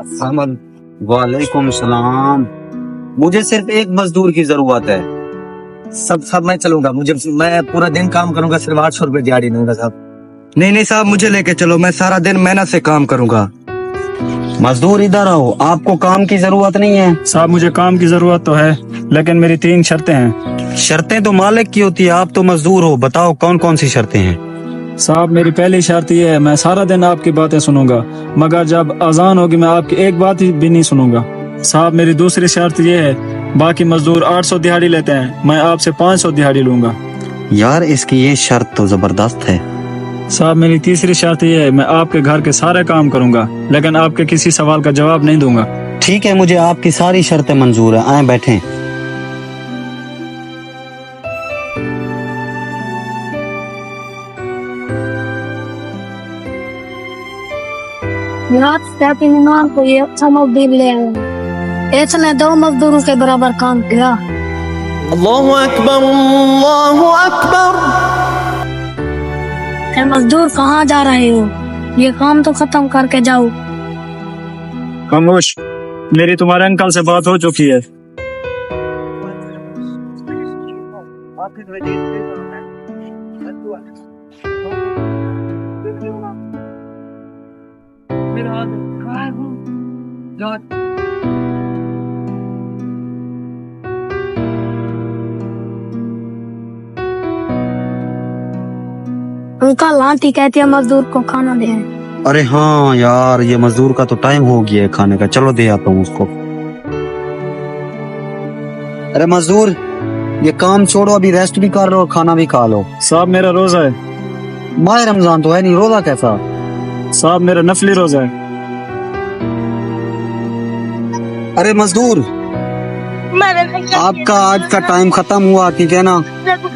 अहमद, वालेकुम सलाम। मुझे सिर्फ एक मजदूर की जरूरत है। सब मैं चलूंगा। मैं पूरा दिन काम करूंगा, सिर्फ 800 रुपए दिहाड़ी दूंगा साहब। नहीं साहब, मुझे लेके चलो, मैं सारा दिन मेहनत से काम करूंगा। मजदूर इधर आओ, आपको काम की जरूरत नहीं है। साहब मुझे काम की जरूरत तो है, लेकिन मेरी 3 शर्तें हैं। शर्तें तो मालिक की होती है, आप तो मजदूर हो। बताओ कौन कौन सी शर्तें हैं। साहब मेरी पहली शर्त ये है, मैं सारा दिन आपकी बातें सुनूंगा, मगर जब अजान होगी मैं आपकी एक बात भी नहीं सुनूंगा। साहब मेरी दूसरी शर्त ये है, बाकी मजदूर 800 दिहाड़ी लेते हैं, मैं आपसे 500 दिहाड़ी लूंगा। यार इसकी ये शर्त तो जबरदस्त है। साहब मेरी तीसरी शर्त ये है, मैं आपके घर के सारे काम करूंगा, लेकिन आपके किसी सवाल का जवाब नहीं दूंगा। ठीक है, मुझे आपकी सारी शर्तें मंजूर है। आए बैठें। यार सेमिनार को ये अच्छा मजदूर ले आए। इसने 2 मजदूरों के बराबर काम किया। अल्लाहु अकबर, अल्लाहु अकबर। ए मजदूर, कहाँ जा रहे हो? ये काम तो खत्म करके जाओ। खामोश, मेरी तुम्हारे अंकल से बात हो चुकी है। अंकल आंटी कहती है मजदूर को खाना दे। अरे हाँ यार, ये मजदूर का तो टाइम हो गया है खाने का। चलो दे आता हूँ उसको। अरे मजदूर, ये काम छोड़ो, अभी रेस्ट भी कर लो और खाना भी खा लो। साहब मेरा रोजा है। माह रमजान तो है नहीं, रोजा कैसा? साहब मेरा नफली रोजा है। अरे मजदूर, आपका आज का टाइम खत्म हुआ, ठीक है ना?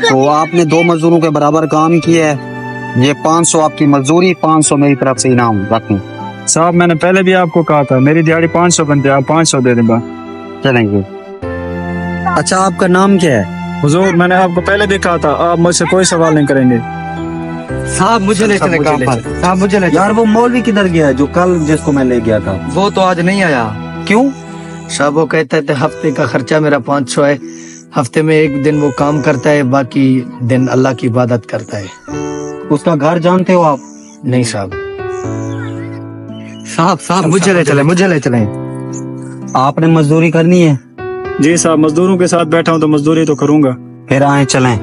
तो आपने 2 मजदूरों के बराबर काम किया है। ये 500 आपकी मजदूरी, 500 मेरी तरफ से इनाम रखें। साहब मैंने पहले भी आपको कहा था, मेरी दिहाड़ी 500 बनती है, आप 500 दे देंगे। चलेंगे। अच्छा, आपका नाम क्या है? हुजूर मैंने आपको पहले भी कहा था, आप मुझसे कोई सवाल नहीं करेंगे। साहब मुझे ले चले काम पर। साहब मुझे ले यार वो मौलवी किधर गया है जो कल जिसको मैं ले गया था? वो तो आज नहीं आया। क्यों? साहब वो कहते थे हफ्ते का खर्चा मेरा 500 है। हफ्ते में एक दिन वो काम करता है, बाकी दिन अल्लाह की इबादत करता है। उसका घर जानते हो आप? नहीं साहब। साहब मुझे ले चले। आपने मजदूरी करनी है? जी साहब, मजदूरों के साथ बैठा हूँ तो मजदूरी तो करूंगा। फिर आए चलें।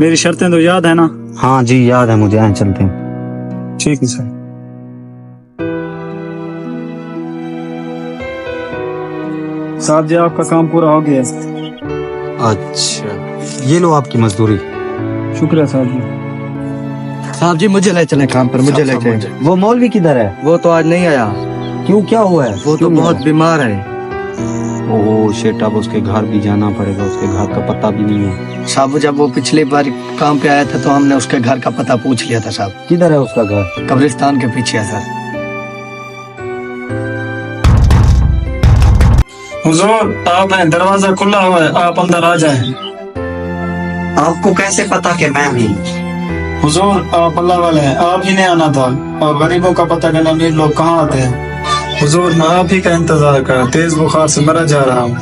मेरी शर्तें तो याद है ना? हाँ जी याद है मुझे। आए चलते हैं। ठीक है सर। साहब जी आपका काम पूरा हो गया है। अच्छा, ये लो आपकी मजदूरी। शुक्रिया साहब जी। साहब जी मुझे ले चले काम पर, मुझे ले चले। वो मौलवी किधर है? वो तो आज नहीं आया। क्यों, क्या हुआ है? वो तो बहुत बीमार है। ओह शिट, अब उसके घर भी जाना पड़ेगा। उसके घर का पता भी नहीं है। साहब जब वो पिछली बार काम पे आया था तो हमने उसके घर का पता पूछ लिया था साहब। किधर है उसका घर? कब्रिस्तान के पीछे है सर। हुजूर आप हैं, दरवाजा खुला हुआ है, आप अंदर आ जाएं। आपको कैसे पता कि मैं हूँ? हुजूर आप अल्लाह वाले हैं, आप ही ने आना था, और गरीबों का पता करना अमीर लोग कहाँ आते हैं। हुजूर मैं आप ही का इंतजार कर, तेज बुखार से मरा जा रहा हूँ।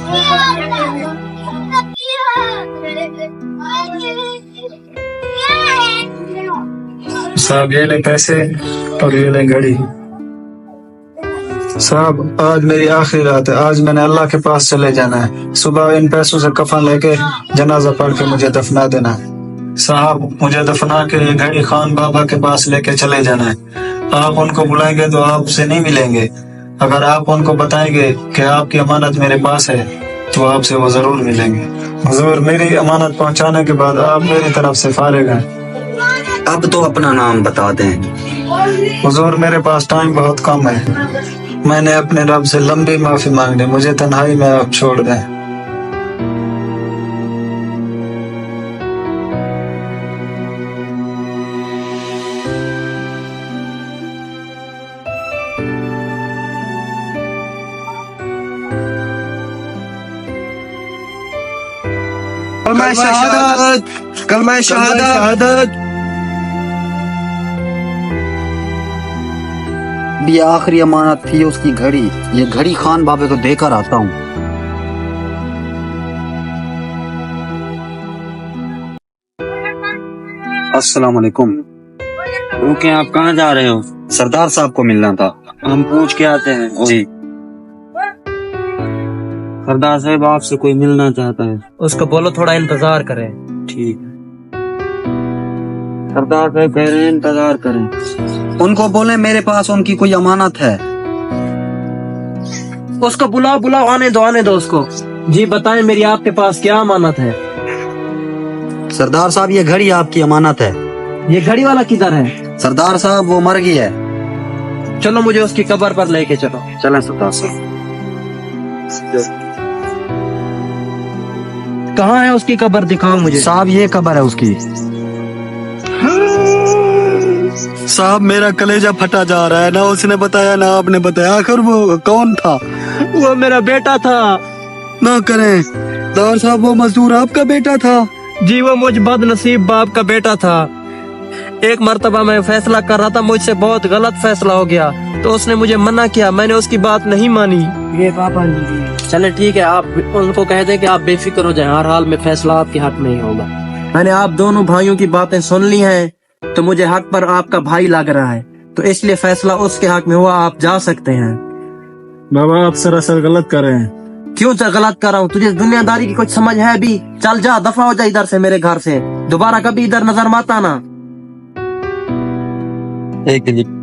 साहब ये ले पैसे और ये ले घड़ी। साहब आज मेरी आखिरी रात है, आज मैंने अल्लाह के पास चले जाना है। सुबह इन पैसों से कफन लेके जनाजा पढ़ के मुझे दफना देना है। साहब मुझे दफना के घड़ी खान बाबा के पास लेके चले जाना है। आप उनको बुलाएंगे तो आपसे नहीं मिलेंगे। अगर आप उनको बताएंगे कि आपकी अमानत मेरे पास है तो आपसे वो जरूर मिलेंगे। हुजूर मेरी अमानत पहुंचाने के बाद आप मेरी तरफ से फारिग हैं। अब तो अपना नाम बता दें। हुजूर मेरे पास टाइम बहुत कम है, मैंने अपने रब से लंबी माफी मांगनी, मुझे तन्हाई में आप छोड़ दें। कलमा शहादत, कलमा शहादत। भी आखिरी अमानत थी उसकी घड़ी। ये घड़ी खान बाबे को देकर आता हूँ। अस्सलाम वालेकुम। ओके, आप कहाँ जा रहे हो? सरदार साहब को मिलना था। हम पूछ के आते हैं। जी। सरदार साहब आपसे कोई मिलना चाहता है। उसको बोलो थोड़ा इंतजार करे। ठीक है। सरदार साहब कह रहे हैं इंतजार करें। उनको बोले मेरे पास उनकी कोई अमानत है। उसको बुलाओ बुलाओ, आने दो उसको। जी बताएं, मेरी आपके पास क्या अमानत है? सरदार साहब ये घड़ी आपकी अमानत है। ये घड़ी वाला किधर है? सरदार साहब वो मर गई है। चलो मुझे उसकी कब्र पर लेके चलो। चलें सरदार साहब। कहाँ है उसकी कब्र, दिखाओ मुझे। साहब ये कब्र है उसकी। साहब मेरा कलेजा फटा जा रहा है, ना उसने बताया ना आपने बताया, आखिर वो कौन था? वो मेरा बेटा था। ना करें सरदार साहब, वो मजदूर आपका बेटा था? जी वो मुझ बदनसीब बाप का बेटा था। एक मर्तबा मैं फैसला कर रहा था, मुझसे बहुत गलत फैसला हो गया, तो उसने मुझे मना किया, मैंने उसकी बात नहीं मानी। ये पापा जी। चले ठीक है, आप उनको कह दें कि आप बेफिक्र हो जाएं, हर हाल में फैसला आपके हाथ में ही होगा। मैंने आप दोनों भाइयों की बातें सुन ली हैं, तो मुझे हक पर आपका भाई लग रहा है, तो इसलिए फैसला उसके हक में हुआ। आप जा सकते हैं। बाबा आप सरासर गलत कर रहे हैं। क्यों गलत कर रहा हूँ? तुझे दुनियादारी की कुछ समझ है भी? चल जा, दफा हो जा इधर से, मेरे घर से। दोबारा कभी इधर नजर मत आना। एक मिनट।